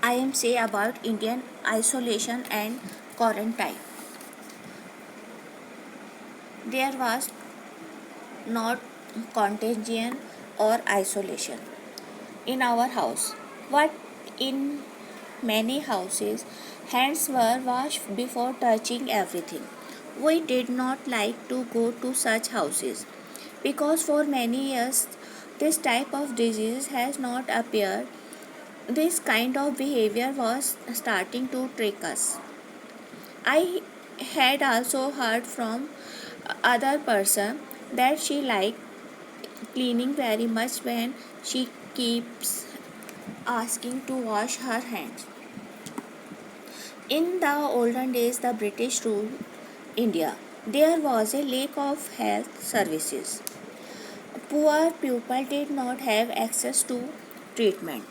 I am say about Indian isolation and quarantine. There was not contagion or isolation in our house. What in many houses, hands were washed before touching everything. We did not like to go to such houses because for many years this type of disease has not appeared. This kind of behavior was starting to trick us. I had also heard from other person that she liked cleaning very much when she keeps asking to wash her hands. In the olden days, the British ruled India. There was a lack of health services. Poor people did not have access to treatment.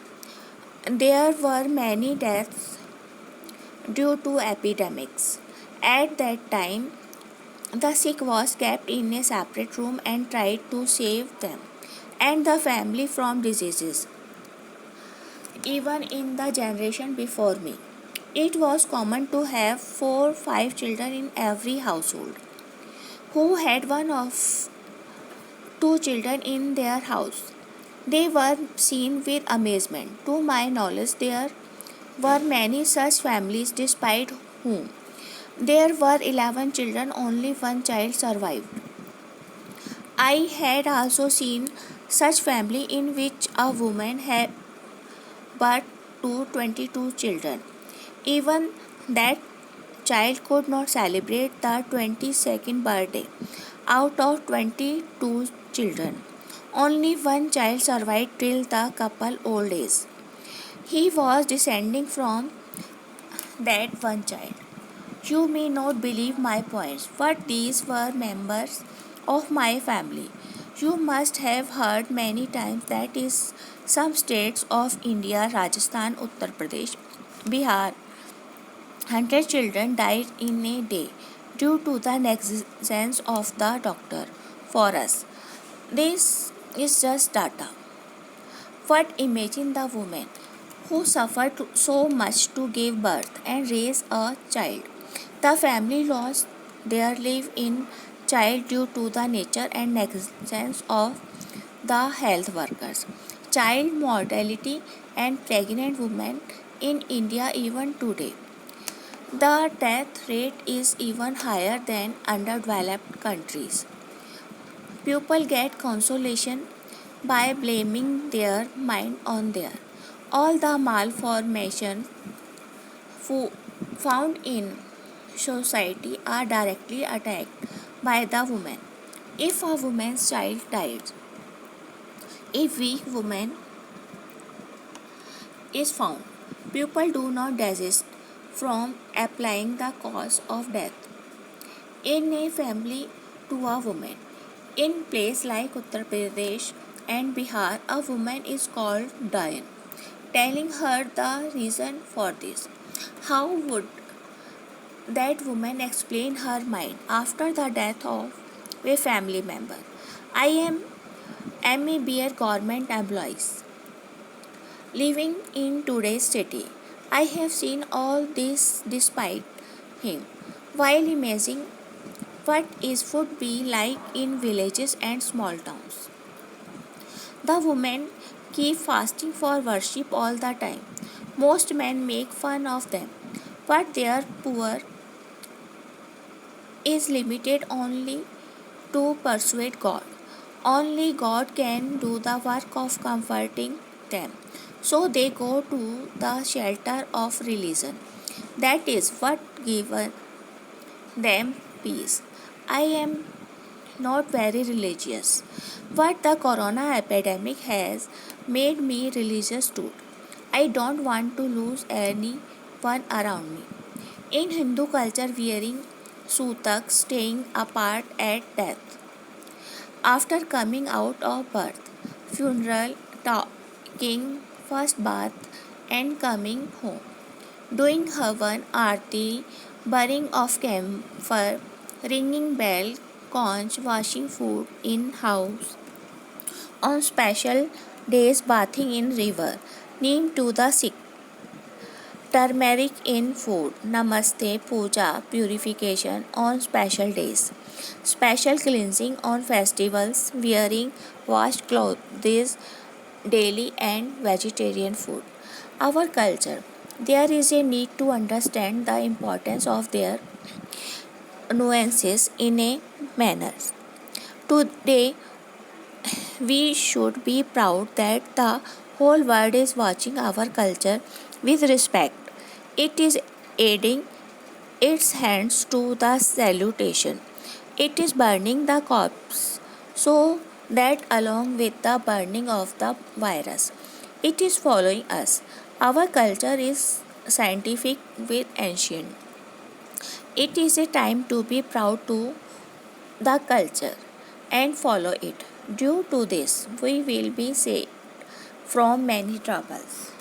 There were many deaths due to epidemics. At that time, the sick was kept in a separate room and tried to save them and the family from diseases. Even in the generation before me, it was common to have 4 5 children in every household. Who had one of two children in their house? They were seen with amazement. To my knowledge, there were many such families despite whom there were 11 children, only one child survived. I had also seen such family in which a woman had birth to 22 children. Even that child could not celebrate the 22nd birthday. Out of 22 children, only one child survived till the couple old age. He was descending from that one child. You may not believe my points, but these were members of my family. You must have heard many times that is some states of India, Rajasthan, Uttar Pradesh, Bihar, 100 children died in a day due to the negligence of the doctor. For us, this is just data. But imagine the woman who suffered so much to give birth and raise a child. The family lost their live-in child due to the nature and negligence of the health workers. Child mortality and pregnant women in India even today. The death rate is even higher than underdeveloped countries. People get consolation by blaming their mind on their. All the malformations found in society are directly attacked by the woman. If a woman's child dies, a weak woman is found. People do not desist from applying the cause of death in a family to a woman. In places like Uttar Pradesh and Bihar, a woman is called Dayan, telling her the reason for this. How would that woman explain her mind after the death of a family member? I am MEBR government employees living in today's city. I have seen all this despite him. While imagining what it would be like in villages and small towns. The women keep fasting for worship all the time. Most men make fun of them, but their power is limited only to persuade God. Only God can do the work of comforting them. So they go to the shelter of religion. That is what gives them peace. I am not very religious, but the corona epidemic has made me religious too. I don't want to lose anyone around me. In Hindu culture, wearing sutak, staying apart at death, after coming out of birth, funeral, taking first bath, and coming home, doing Havan, Aarti, burning of camphor, ringing bell, conch, washing food in house, on special days bathing in river, neem to the sick. Turmeric in food. Namaste, puja, purification on special days. Special cleansing on festivals, wearing washed clothes daily, and vegetarian food. Our culture. There is a need to understand the importance of their nuances in a manner. Today, we should be proud that the whole world is watching our culture with respect. It is aiding its hands to the salutation. It is burning the corpse so that along with the burning of the virus, it is following us. Our culture is scientific with ancient. It is a time to be proud to the culture and follow it. Due to this, we will be saved from many troubles.